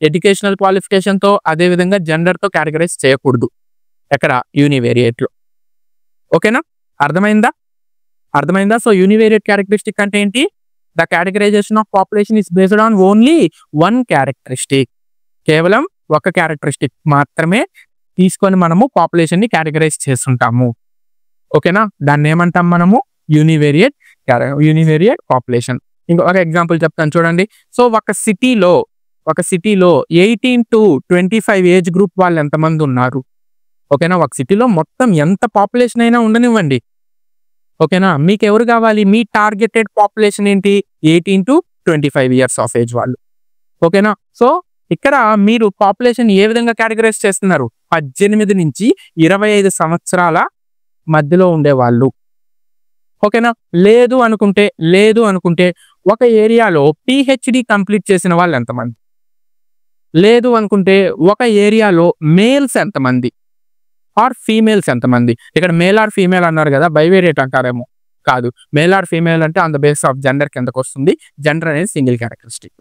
ఎడ్యుకేషనల్ క్వాలిఫికేషన్ తో అదేవిధంగా జెండర్ తో కేటగరైజ్ చేయకూడదు ఎక్కడ, యూనివేరియేట్ లో. ఓకేనా, అర్థమైందా? సో యూనివేరియేట్ క్యారెక్టరిస్టిక్ అంటే ఏంటి, the categorisation of population is based on only one characteristic. కేవలం ఒక క్యారెక్టరిస్టిక్ మాత్రమే తీసుకొని మనము పాపులేషన్ ని కేటగరైజ్ చేస్తుంటాము. ఓకేనా, దాన్ని ఏమంటాం మనము, యూనివేరియేట్ పాపులేషన్. ఇంకొక ఎగ్జాంపుల్ చెప్తాను చూడండి. సో ఒక సిటీలో 18 to 25 ఏజ్ గ్రూప్ వాళ్ళు ఎంతమంది ఉన్నారు. ఓకేనా, ఒక సిటీలో మొత్తం ఎంత పాపులేషన్ అయినా ఉండనివ్వండి. ఓకేనా, మీకు ఎవరు కావాలి, మీ టార్గెటెడ్ పాపులేషన్ ఏంటి, 18 to 25 ఇయర్స్ ఆఫ్ ఏజ్ వాళ్ళు. ఓకేనా, సో ఇక్కడ మీరు పాపులేషన్ ఏ విధంగా కేటగరైజ్ చేస్తున్నారు, 18 నుంచి 25 సంవత్సరాల మధ్యలో ఉండేవాళ్ళు. ఓకేనా, లేదు అనుకుంటే ఒక ఏరియాలో PhD కంప్లీట్ చేసిన వాళ్ళు ఎంతమంది, లేదు అనుకుంటే ఒక ఏరియాలో మేల్స్ ఎంతమంది ఆర్ ఫీమేల్స్ ఎంతమంది. ఇక్కడ మేల్ ఆర్ ఫీమేల్ అన్నారు కదా, బైవేరియేట్ అంటారేమో, కాదు, మేల్ ఆర్ ఫీమేల్ అంటే on the base of gender కిందకు వస్తుంది. జెండర్ అనేది సింగిల్ క్యారెక్టరిస్టిక్.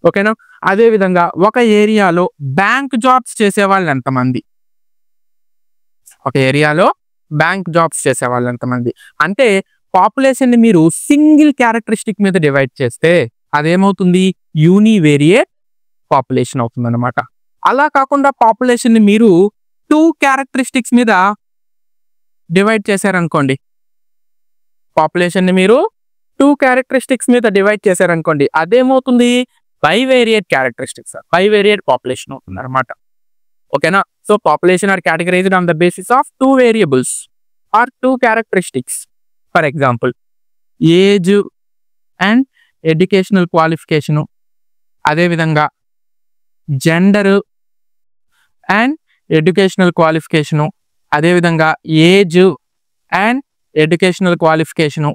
ఓకేనా, అదే విధంగా ఒక ఏరియాలో బ్యాంక్ జాబ్స్ చేసే వాళ్ళు ఎంతమంది, అంటే పాపులేషన్ ని మీరు సింగిల్ క్యారెక్టరిస్టిక్ మీద డివైడ్ చేస్తే అదేమవుతుంది, యూనివేరియేట్ పాపులేషన్ అవుతుంది అనమాట. అలా కాకుండా పాపులేషన్ ని మీరు 2 క్యారెక్టరిస్టిక్స్ మీద డివైడ్ చేశారనుకోండి, అదేమవుతుంది, బైవేరియేట్ క్యారెక్టరిస్టిక్స్, బైవేరియేట్ పాపులేషన్ అవుతుంది అనమాట. ఓకేనా, so population are categorized on the basis of 2 variables or 2 characteristics. For example, age and educational qualification, అదేవిధంగా జెండర్ అండ్ ఎడ్యుకేషనల్ క్వాలిఫికేషను, అదేవిధంగా ఏజ్ అండ్ ఎడ్యుకేషనల్ క్వాలిఫికేషను.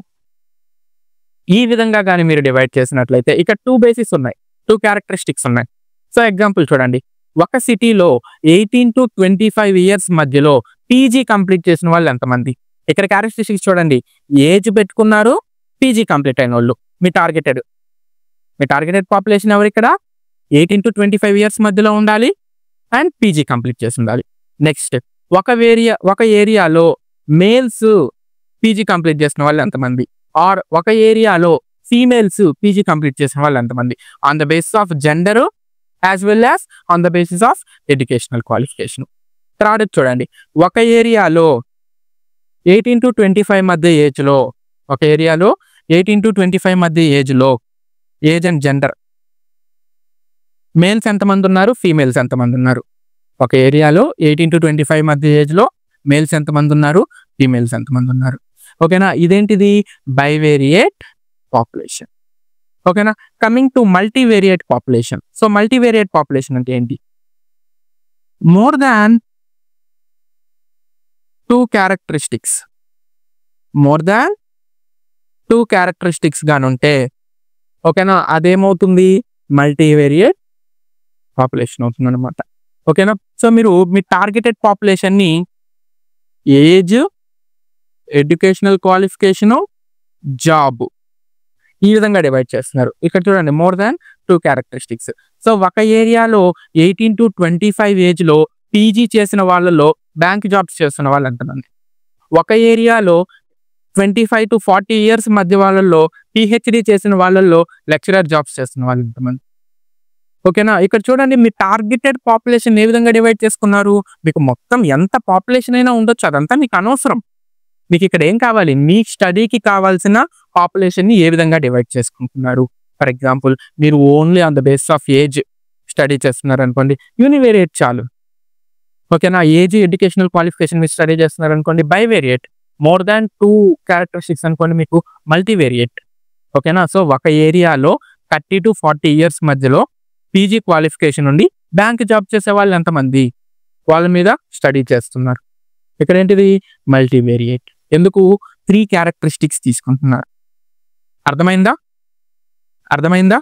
ఈ విధంగా కానీ మీరు డివైడ్ చేసినట్లయితే ఇక్కడ 2 బేసిస్ ఉన్నాయి, 2 క్యారెక్టరిస్టిక్స్ ఉన్నాయి. సో ఎగ్జాంపుల్ చూడండి, ఒక సిటీలో 18 to 25 ఇయర్స్ మధ్యలో పీజీ కంప్లీట్ చేసిన వాళ్ళు ఎంతమంది. ఇక్కడ క్యారెక్టరిస్టిక్స్ చూడండి, ఏజ్ పెట్టుకున్నారు, పీజీ కంప్లీట్ అయిన వాళ్ళు మీ టార్గెటెడ్ పాపులేషన్ ఎవరు, ఇక్కడ 18 to 25 ఇయర్స్ మధ్యలో ఉండాలి అండ్ పీజీ కంప్లీట్ చేసి ఉండాలి. నెక్స్ట్, ఒక ఏరియాలో మేల్స్ పీజీ కంప్లీట్ చేసిన వాళ్ళు ఎంతమంది, ఆర్ ఒక ఏరియాలో ఫీమేల్స్ పీజీ కంప్లీట్ చేసిన వాళ్ళు ఎంతమంది, on the basis of gender as well as on the basis of educational qualification. తర్వాత చూడండి, ఒక ఏరియాలో 18 to 25 మధ్య ఏజ్లో, ఒక ఏరియాలో 18 to 25 మధ్య ఏజ్లో ఏజ్ అండ్ జెండర్ మేల్స్ ఎంతమంది ఉన్నారు, ఫీమేల్స్ ఎంతమంది ఉన్నారు. ఒక ఏరియాలో 18 to 25 మధ్య ఏజ్లో మేల్స్ ఎంతమంది ఉన్నారు, ఫీమేల్స్ ఎంతమంది ఉన్నారు. ఓకేనా, ఇదేంటిది బైవేరియేట్ పాపులేషన్. ఓకేనా, coming to multivariate population. So multivariate population అంటే ఏంటి, more than 2 characteristics, more than 2 characteristics గానుంటే ఓకేనా అదేమవుతుంది, మల్టీవేరియేట్ పాపులేషన్ అవుతుంది అనమాట. ఓకేనా, సో మీరు మీ టార్గెటెడ్ పాపులేషన్ని ఏజ్, ఎడ్యుకేషనల్ క్వాలిఫికేషను, జాబ్ ఈ విధంగా డివైడ్ చేస్తున్నారు. ఇక్కడ చూడండి, మోర్ దాన్ 2 క్యారెక్టరిస్టిక్స్. సో ఒక ఏరియాలో 18 to 25 ఏజ్లో పీజీ చేసిన వాళ్ళలో బ్యాంక్ జాబ్స్ చేస్తున్న వాళ్ళు ఎంతమంది, ఒక ఏరియాలో 25 to 40 ఇయర్స్ మధ్య వాళ్ళల్లో పిహెచ్డి చేసిన వాళ్ళల్లో లెక్చరర్ జాబ్స్ చేస్తున్న వాళ్ళు ఎంతమంది. ఓకేనా, ఇక్కడ చూడండి మీ టార్గెటెడ్ పాపులేషన్ ఏ విధంగా డివైడ్ చేసుకున్నారు. మీకు మొత్తం ఎంత పాపులేషన్ అయినా ఉండొచ్చు, అదంతా మీకు అనవసరం. మీకు ఇక్కడ ఏం కావాలి, మీ స్టడీకి కావాల్సిన పాపులేషన్ని ఏ విధంగా డివైడ్ చేసుకుంటున్నారు. ఫర్ ఎగ్జాంపుల్ మీరు only on the basis of age study చేస్తున్నారు అనుకోండి, యూనివేరియేట్ చాలు. ఓకేనా, ఏజ్, ఎడ్యుకేషనల్ క్వాలిఫికేషన్ మీరు స్టడీ చేస్తున్నారు అనుకోండి, బైవేరియేట్. మోర్ దాన్ 2 క్యారెక్టరిస్టిక్స్ అనుకోండి, మీకు మల్టీవేరియేట్. ఓకేనా, సో ఒక ఏరియాలో 30 to 40 ఇయర్స్ మధ్యలో పీజీ క్వాలిఫికేషన్ ఉండి బ్యాంక్ జాబ్ చేసే వాళ్ళు ఎంతమంది, వాళ్ళ మీద స్టడీ చేస్తున్నారు. ఇక్కడ ఏంటిది మల్టీవేరియేట్. ఎందుకు 3 క్యారెక్టరిస్టిక్స్ తీసుకుంటున్నారు. అర్థమైందా, అర్థమైందా.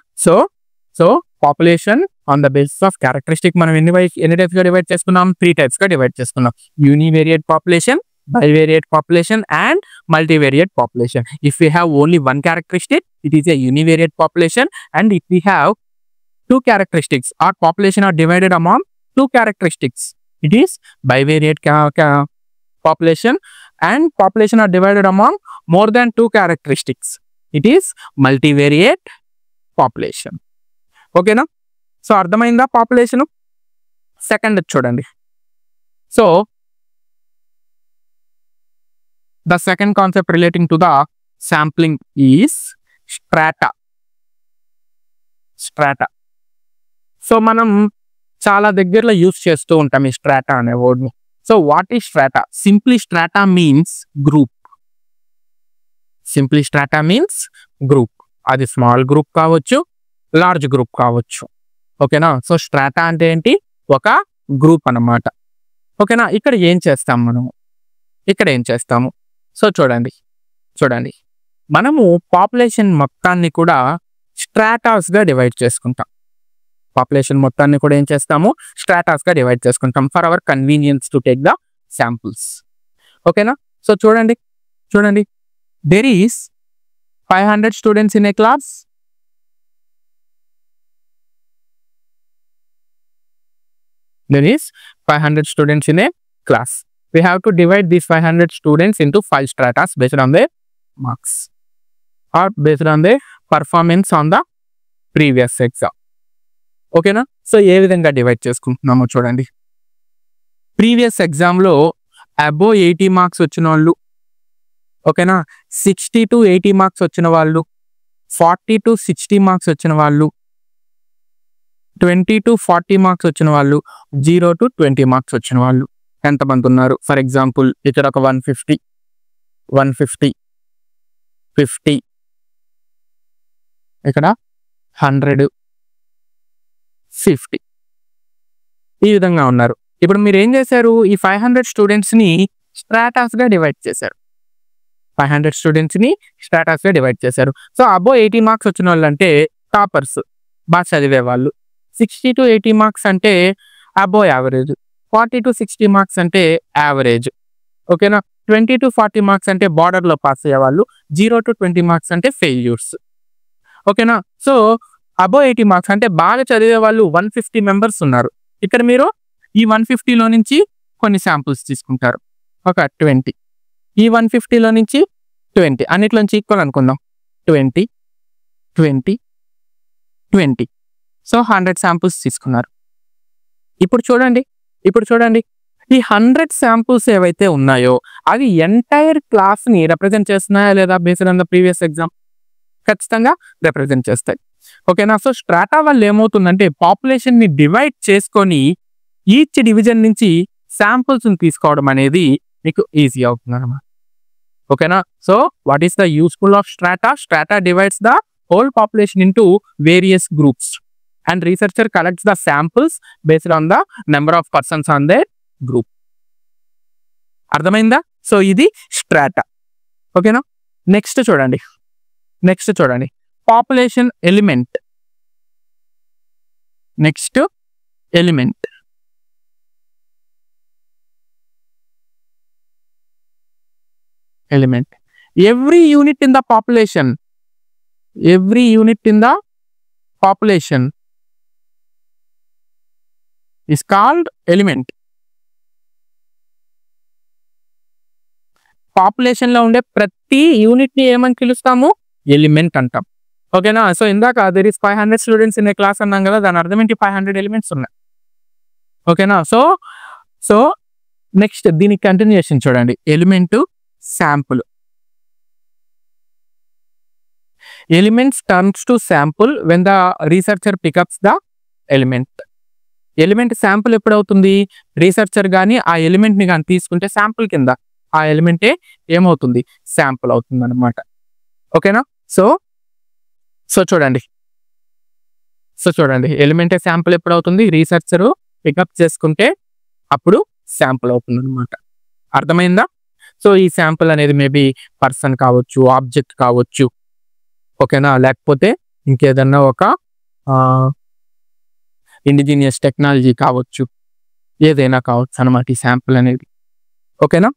So population on the basis of characteristic మనం ఎన్ని టైప్స్ గా డివైడ్ చేసుకున్నాం, 3 టైప్స్ గా డివైడ్ చేసుకున్నాం. Univariate population, bivariate population and multivariate population. If we have only one characteristic, it is a univariate population, and if we have 2 characteristics, our population are divided among 2 characteristics, it is bivariate population, and population are divided among more than 2 characteristics, it is multivariate population. Okay na, so అర్థమైందా population. Second చూడండి, so the second concept relating to the sampling is strata. Strata. So మనం చాలా దగ్గరలో use చేస్తూ ఉంటాం ఈ strata అనే వర్డ్ని. So what is strata? Simply strata means group. Simply strata means group. అది స్మాల్ గ్రూప్ కావచ్చు, లార్జ్ గ్రూప్ కావచ్చు. ఓకేనా, సో స్ట్రాటా అంటే ఏంటి, ఒక గ్రూప్ అన్నమాట. ఓకేనా, ఇక్కడ ఏం చేస్తాం మనం, ఇక్కడ ఏం చేస్తాము, సో చూడండి మనము పాపులేషన్ మొత్తాన్ని కూడా స్ట్రాటాస్గా డివైడ్ చేసుకుంటాం. పాపులేషన్ మొత్తాన్ని కూడా ఏం చేస్తాము, స్ట్రాటాస్గా డివైడ్ చేసుకుంటాం for hour convenience to take the samples. ఓకేనా, సో చూడండి there is 500 students in a class. There is 500 students in a class. We have to divide these 500 students into 5 stratas based on their marks or based on their performance on the previous exam. ఓకేనా, so ఏ విధంగా divide చేసుకుంటున్నామో చూడండి. Previous ఎగ్జామ్లో above 80 marks వచ్చిన వాళ్ళు, ఓకేనా, 60 to 80 marks వచ్చిన వాళ్ళు, 40 to 60 marks వచ్చిన వాళ్ళు, 20 to 40 మార్క్స్ వచ్చిన వాళ్ళు, 0 to 20 మార్క్స్ వచ్చిన వాళ్ళు ఎంతమంది ఉన్నారు. ఫర్ ఎగ్జాంపుల్ ఇక్కడ ఒక 150, 50, ఇక్కడ 100, 50 ఈ విధంగా ఉన్నారు. ఇప్పుడు మీరు ఏం చేశారు, ఈ 500 స్టూడెంట్స్ని స్ట్రాటాస్గా డివైడ్ చేశారు. 500 స్టూడెంట్స్ని స్ట్రాటాస్గా డివైడ్ చేశారు. సో అబోవ్ 80 మార్క్స్ వచ్చిన వాళ్ళు అంటే టాపర్స్, బాగా చదివే వాళ్ళు. 60 to 80 మార్క్స్ అంటే అబోవ్ యావరేజ్. 40 to 60 మార్క్స్ అంటే యావరేజ్. ఓకేనా, 20 to 40 మార్క్స్ అంటే బార్డర్లో పాస్ అయ్యేవాళ్ళు. 0 to 20 మార్క్స్ అంటే ఫెయిల్యూర్స్. ఓకేనా, సో అబోవ్ 80 మార్క్స్ అంటే బాగా చదివే వాళ్ళు 150 మెంబర్స్ ఉన్నారు. ఇక్కడ మీరు ఈ 150లో నుంచి కొన్ని శాంపుల్స్ తీసుకుంటారు, ఒక 20. ఈ 150లో నుంచి 20 అన్నిట్లోంచి ఈక్వల్ అనుకుందాం. 20 20 20 సో 100 శాంపుల్స్ తీసుకున్నారు. ఇప్పుడు చూడండి ఈ 100 శాంపుల్స్ ఏవైతే ఉన్నాయో అవి ఎంటైర్ క్లాస్ని రిప్రజెంట్ చేస్తున్నాయా లేదా based on the previous exam? ఖచ్చితంగా రిప్రజెంట్ చేస్తాయి. ఓకేనా? సో స్ట్రాటా వల్ల ఏమవుతుందంటే పాపులేషన్ని డివైడ్ చేసుకొని ఈచ్ డివిజన్ నుంచి శాంపుల్స్ని తీసుకోవడం అనేది మీకు ఈజీ అవుతుంది అన్నమాట. ఓకేనా? So what is the useful of strata? Strata divides the whole population into various groups and researcher collects the samples based on the number of persons on their group. అర్థమైందా? So ఇది strata. ఓకేనా? Next చూడండి population element. Next element. Every unit in the population is called element. Population లో ఉండే ప్రతి unit ని ఏమని పిలుస్తాము? ఎలిమెంట్ అంటాం. ఓకేనా? సో ఇందాక there is 500 students in a class అన్నాం కదా, దాని అర్థం ఏంటి? 500 ఎలిమెంట్స్ ఉన్నాయి. ఓకేనా? సో నెక్స్ట్ దీనికి కంటిన్యూషన్ చూడండి. Element sample. Elements turns to sample when the researcher pickups the element. Element sample ఎప్పుడవుతుంది? రీసెర్చర్ కానీ ఆ ఎలిమెంట్ ని కానీ తీసుకుంటే శాంపుల్ కింద ఆ ఎలిమెంటే ఏమవుతుంది? శాంపుల్ అవుతుంది అనమాట. ఓకేనా? సో చూడండి ఎలిమెంటే శాంపుల్ ఎప్పుడవుతుంది? రీసెర్చర్ పికప్ చేసుకుంటే అప్పుడు శాంపుల్ అవుతుంది అనమాట. అర్థమైందా? సో ఈ శాంపుల్ అనేది మేబీ పర్సన్ కావచ్చు, ఆబ్జెక్ట్ కావచ్చు. ఓకేనా? లేకపోతే ఇంకేదన్నా ఒక ఇండిజినియస్ టెక్నాలజీ కావచ్చు, ఏదైనా కావచ్చు అనమాట ఈ శాంపుల్ అనేది. ఓకేనా?